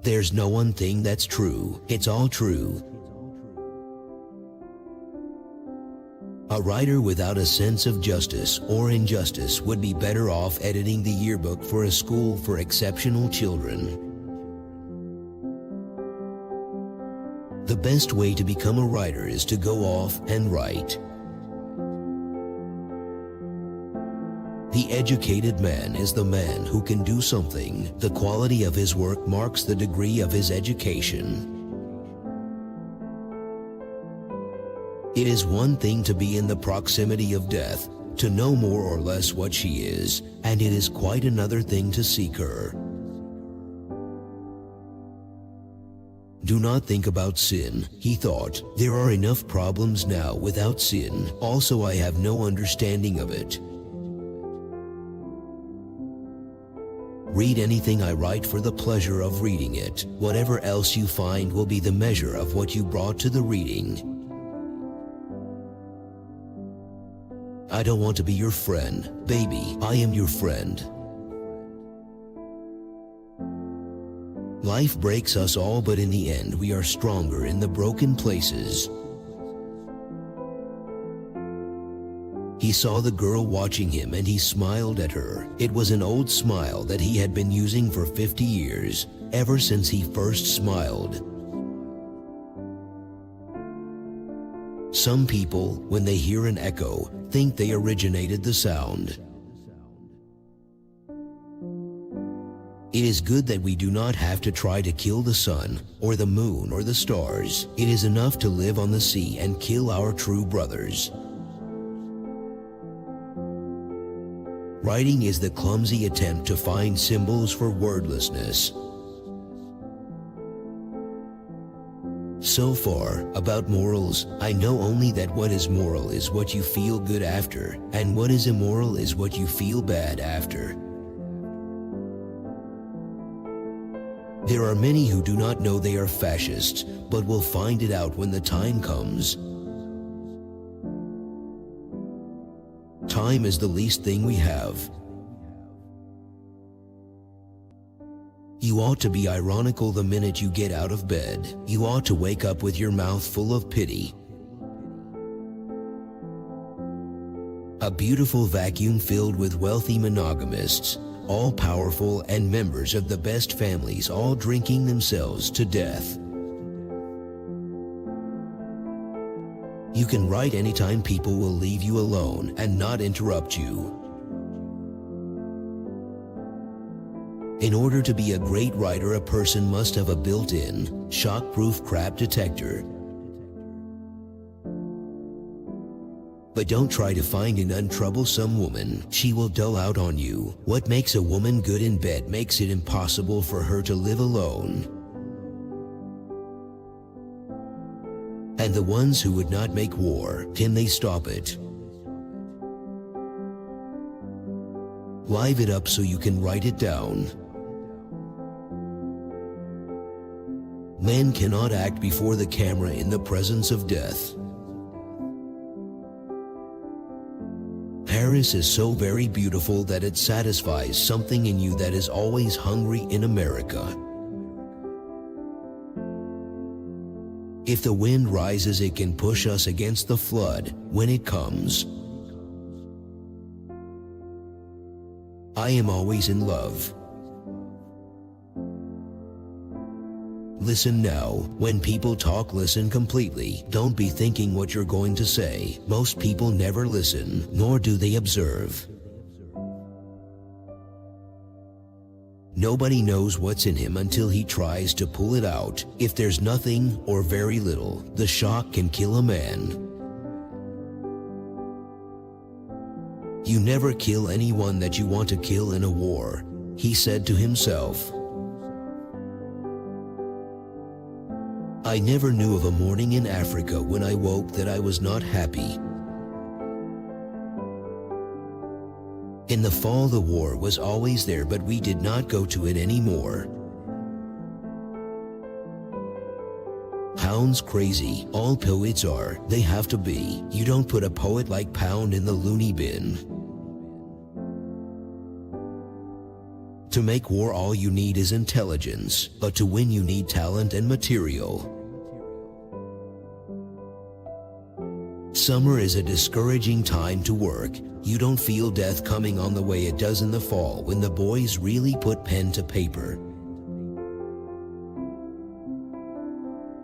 There's no one thing that's true. It's all true. A writer without a sense of justice or injustice would be better off editing the yearbook for a school for exceptional children. The best way to become a writer is to go off and write. The educated man is the man who can do something. The quality of his work marks the degree of his education. It is one thing to be in the proximity of death, to know more or less what she is, and it is quite another thing to seek her. Do not think about sin, he thought. There are enough problems now without sin. Also, I have no understanding of it. Read anything I write for the pleasure of reading it. Whatever else you find will be the measure of what you brought to the reading. I don't want to be your friend. Baby, I am your friend. Life breaks us all, but in the end we are stronger in the broken places. He saw the girl watching him and he smiled at her. It was an old smile that he had been using for 50 years, ever since he first smiled. Some people, when they hear an echo, think they originated the sound. It is good that we do not have to try to kill the sun, or the moon, or the stars. It is enough to live on the sea and kill our true brothers. Writing is the clumsy attempt to find symbols for wordlessness. So far, about morals, I know only that what is moral is what you feel good after, and what is immoral is what you feel bad after. There are many who do not know they are fascists, but will find it out when the time comes. Time is the least thing we have. You ought to be ironical the minute you get out of bed. You ought to wake up with your mouth full of pity. A beautiful vacuum filled with wealthy monogamists, all powerful and members of the best families, all drinking themselves to death. You can write anytime people will leave you alone and not interrupt you. In order to be a great writer, a person must have a built-in, shock-proof crap detector. But don't try to find an untroublesome woman. She will dull out on you. What makes a woman good in bed makes it impossible for her to live alone. And the ones who would not make war, can they stop it? Live it up so you can write it down. Men cannot act before the camera in the presence of death. Paris is so very beautiful that it satisfies something in you that is always hungry in America. If the wind rises, it can push us against the flood when it comes. I am always in love. Listen now. When people talk, listen completely. Don't be thinking what you're going to say. Most people never listen, nor do they observe. Nobody knows what's in him until he tries to pull it out. If there's nothing or very little, the shock can kill a man. You never kill anyone that you want to kill in a war, he said to himself. I never knew of a morning in Africa when I woke that I was not happy. In the fall, the war was always there, but we did not go to it anymore. Pound's crazy. All poets are. They have to be. You don't put a poet like Pound in the loony bin. To make war, all you need is intelligence, but to win you need talent and material. Summer is a discouraging time to work. You don't feel death coming on the way it does in the fall when the boys really put pen to paper.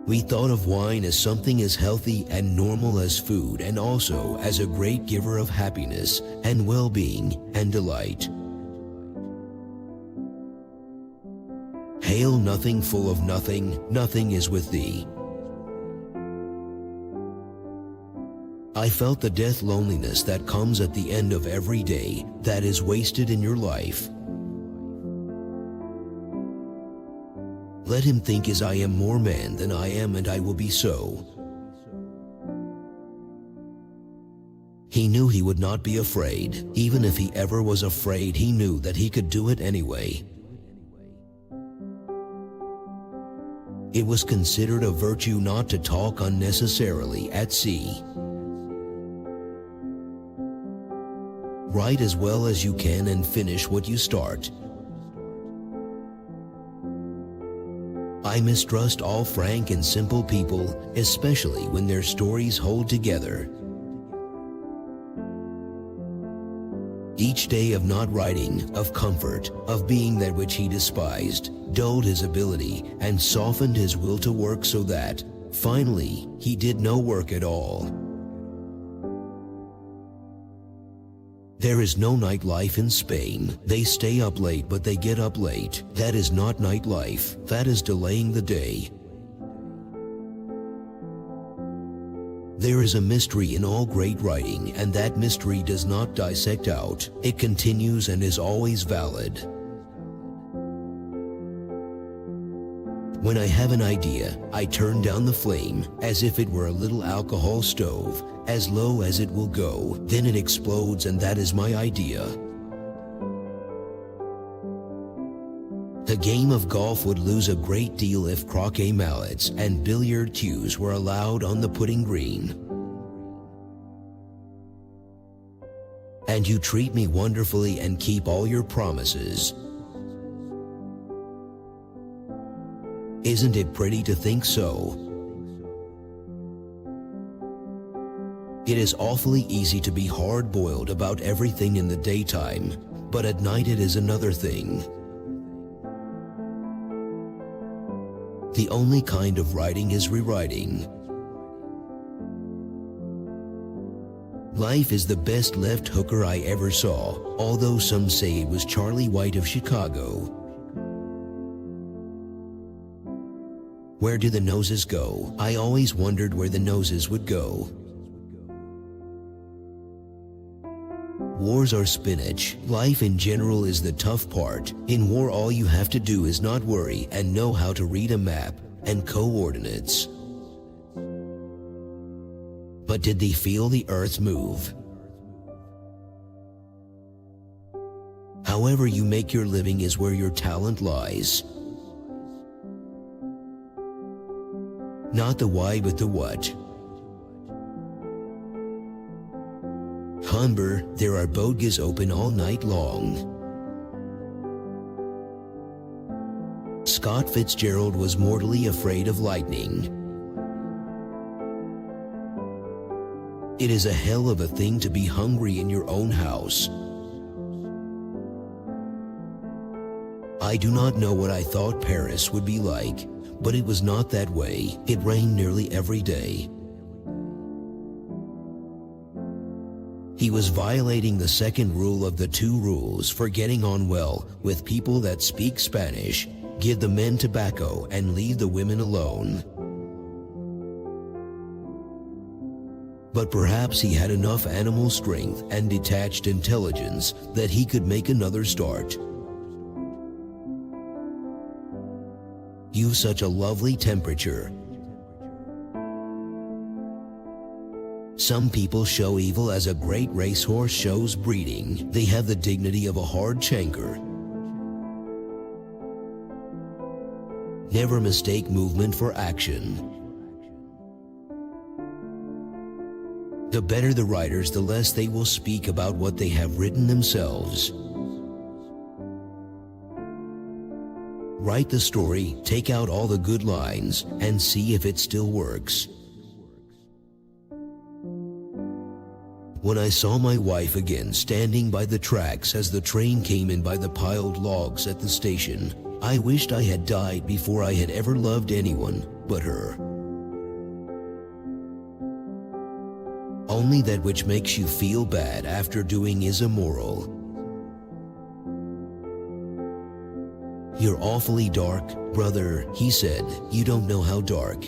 We thought of wine as something as healthy and normal as food, and also as a great giver of happiness and well-being and delight. Hail, nothing full of nothing, nothing is with thee. I felt the death loneliness that comes at the end of every day that is wasted in your life. Let him think as I am more man than I am, and I will be so. He knew he would not be afraid. Even if he ever was afraid, he knew that he could do it anyway. It was considered a virtue not to talk unnecessarily at sea. Write as well as you can and finish what you start. I mistrust all frank and simple people, especially when their stories hold together. Each day of not writing, of comfort, of being that which he despised, dulled his ability and softened his will to work, so that, finally, he did no work at all. There is no nightlife in Spain. They stay up late, but they get up late. That is not nightlife. That is delaying the day. There is a mystery in all great writing, and that mystery does not dissect out. It continues and is always valid. When I have an idea, I turn down the flame as if it were a little alcohol stove, as low as it will go. Then it explodes, and that is my idea. The game of golf would lose a great deal if croquet mallets and billiard cues were allowed on the putting green. And you treat me wonderfully and keep all your promises. Isn't it pretty to think so? It is awfully easy to be hard-boiled about everything in the daytime, but at night it is another thing. The only kind of writing is rewriting. Life is the best left hooker I ever saw, although some say it was Charlie White of Chicago. Where do the noses go? I always wondered where the noses would go. Wars are spinach. Life in general is the tough part. In war, all you have to do is not worry and know how to read a map and coordinates. But did they feel the earth move? However you make your living is where your talent lies. Not the why, but the what. Humber, there are bodegas open all night long. Scott Fitzgerald was mortally afraid of lightning. It is a hell of a thing to be hungry in your own house. I do not know what I thought Paris would be like, but it was not that way. It rained nearly every day. He was violating the second rule of the two rules for getting on well with people that speak Spanish: give the men tobacco and leave the women alone. But perhaps he had enough animal strength and detached intelligence that he could make another start. You've such a lovely temperature. Some people show evil as a great racehorse shows breeding. They have the dignity of a hard chanker. Never mistake movement for action. The better the writers, the less they will speak about what they have written themselves. Write the story, take out all the good lines, and see if it still works. When I saw my wife again standing by the tracks as the train came in by the piled logs at the station, I wished I had died before I had ever loved anyone but her. Only that which makes you feel bad after doing is immoral. You're awfully dark, brother, he said. You don't know how dark.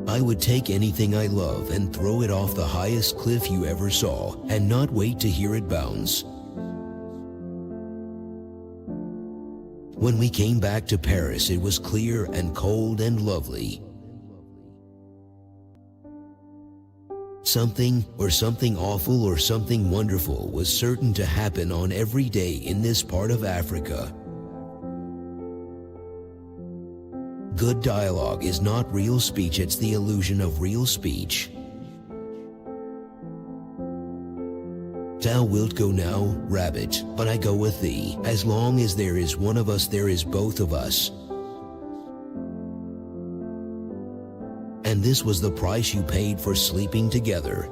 I would take anything I love and throw it off the highest cliff you ever saw and not wait to hear it bounce. When we came back to Paris, it was clear and cold and lovely. Something awful or something wonderful was certain to happen on every day in this part of Africa. Good dialogue is not real speech, it's the illusion of real speech. Thou wilt go now, rabbit, but I go with thee. As long as there is one of us, there is both of us. And this was the price you paid for sleeping together.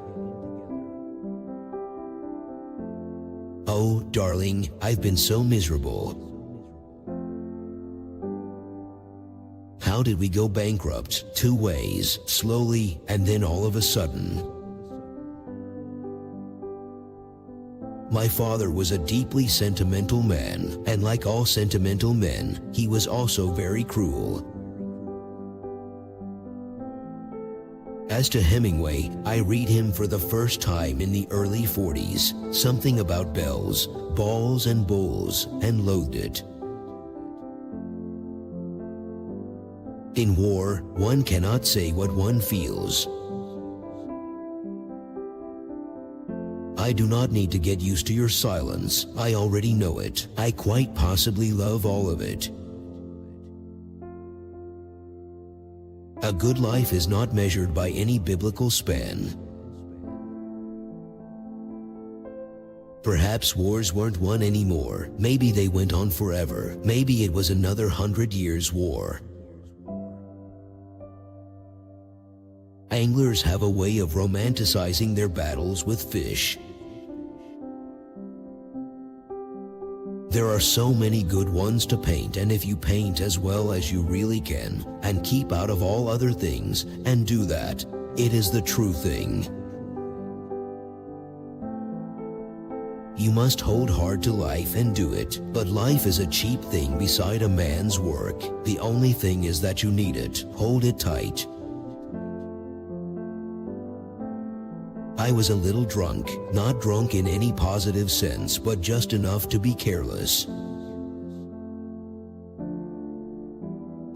Oh, darling, I've been so miserable. How did we go bankrupt? 2 ways, slowly and then all of a sudden. My father was a deeply sentimental man, and like all sentimental men, he was also very cruel. As to Hemingway, I read him for the first time in the early 40s, something about bells, balls and bulls, and loathed it. In war, one cannot say what one feels. I do not need to get used to your silence. I already know it. I quite possibly love all of it. A good life is not measured by any biblical span. Perhaps wars weren't won anymore. Maybe they went on forever. Maybe it was another 100 years war. Anglers have a way of romanticizing their battles with fish. There are so many good ones to paint, and if you paint as well as you really can, and keep out of all other things, and do that, it is the true thing. You must hold hard to life and do it, but life is a cheap thing beside a man's work. The only thing is that you need it. Hold it tight. I was a little drunk, not drunk in any positive sense, but just enough to be careless.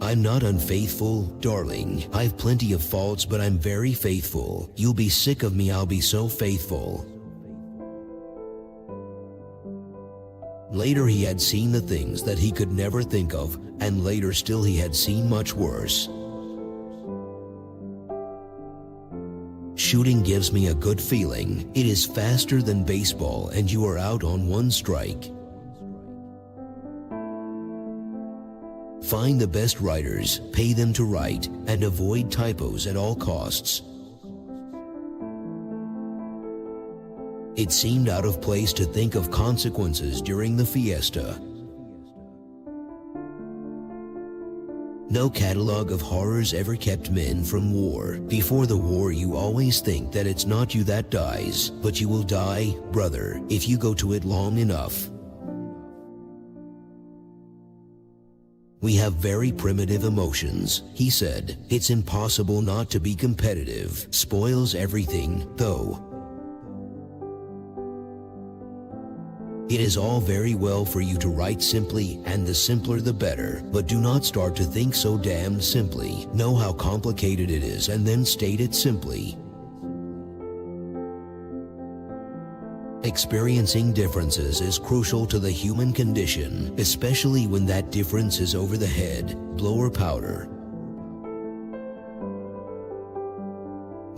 I'm not unfaithful, darling. I've plenty of faults, but I'm very faithful. You'll be sick of me, I'll be so faithful. Later he had seen the things that he could never think of, and later still he had seen much worse. Shooting gives me a good feeling. It is faster than baseball, and you are out on one strike. Find the best writers, pay them to write, and avoid typos at all costs. It seemed out of place to think of consequences during the fiesta. No catalog of horrors ever kept men from war. Before the war, you always think that it's not you that dies, but you will die, brother, if you go to it long enough. We have very primitive emotions, he said. It's impossible not to be competitive. Spoils everything, though. It is all very well for you to write simply, and the simpler the better, but do not start to think so damned simply. Know how complicated it is and then state it simply. Experiencing differences is crucial to the human condition, especially when that difference is over the head. Blower powder.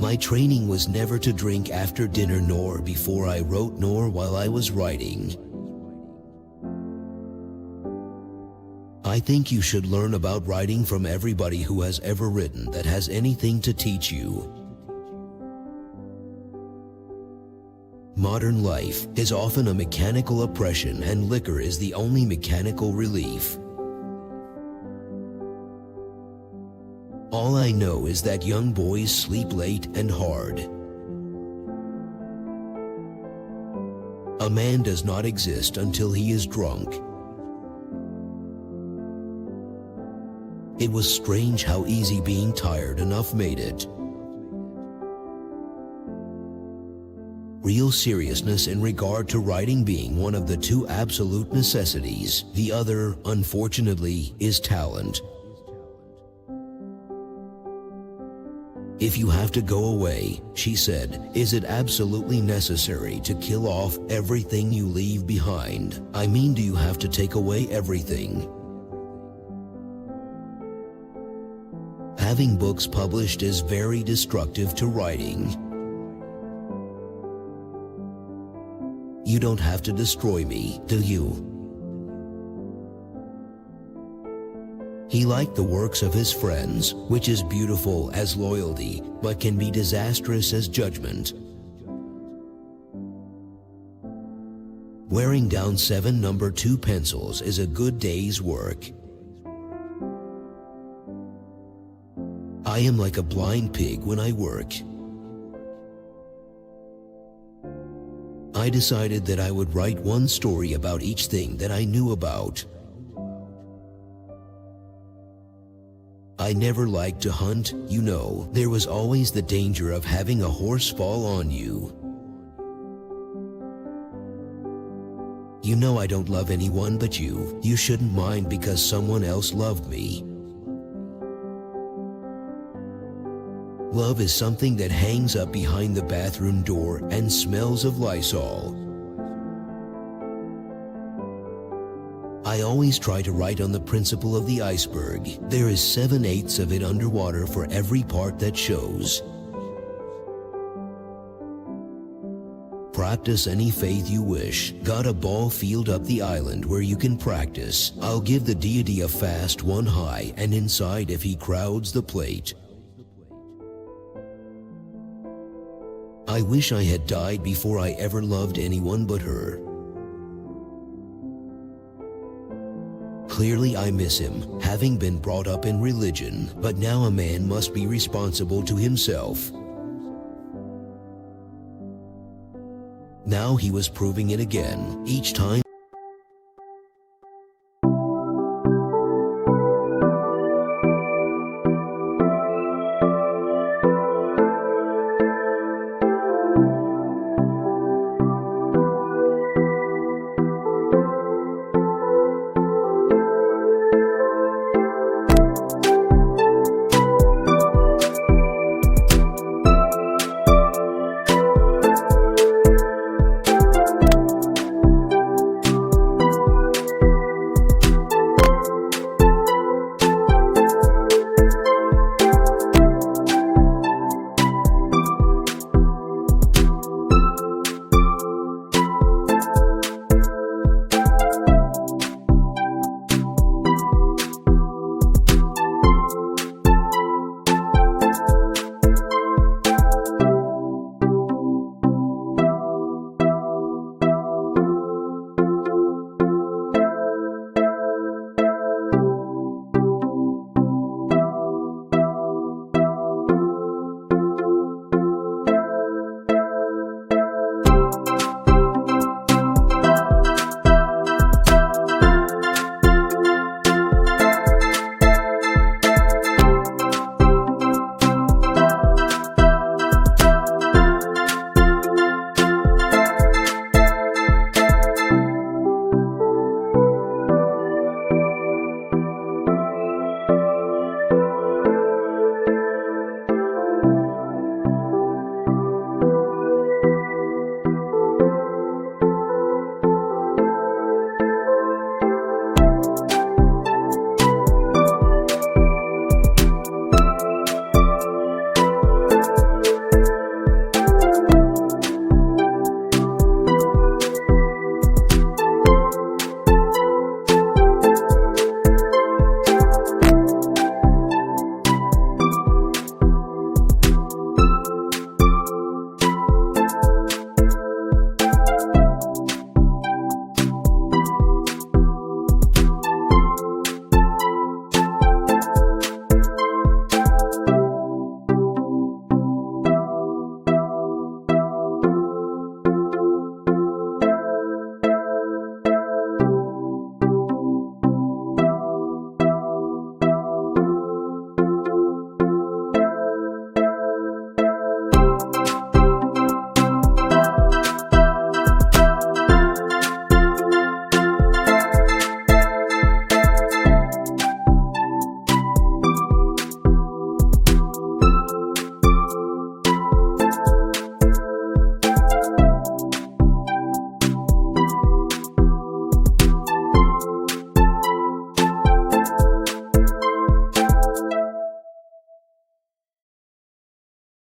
My training was never to drink after dinner, nor before I wrote, nor while I was writing. I think you should learn about writing from everybody who has ever written that has anything to teach you. Modern life is often a mechanical oppression, and liquor is the only mechanical relief. All I know is that young boys sleep late and hard. A man does not exist until he is drunk. It was strange how easy being tired enough made it. Real seriousness in regard to writing being one of the two absolute necessities. The other, unfortunately, is talent. If you have to go away, she said, is it absolutely necessary to kill off everything you leave behind? I mean, do you have to take away everything? Having books published is very destructive to writing. You don't have to destroy me, do you? He liked the works of his friends, which is beautiful as loyalty, but can be disastrous as judgment. Wearing down 7 number 2 pencils is a good day's work. I am like a blind pig when I work. I decided that I would write one story about each thing that I knew about. I never liked to hunt, you know. There was always the danger of having a horse fall on you. You know I don't love anyone but you. You shouldn't mind because someone else loved me. Love is something that hangs up behind the bathroom door and smells of Lysol. I always try to write on the principle of the iceberg. There is 7/8 of it underwater for every part that shows. Practice any faith you wish. Got a ball field up the island where you can practice. I'll give the deity a fast one high and inside if he crowds the plate. I wish I had died before I ever loved anyone but her. Clearly I miss him, having been brought up in religion, but now a man must be responsible to himself. Now he was proving it again, each time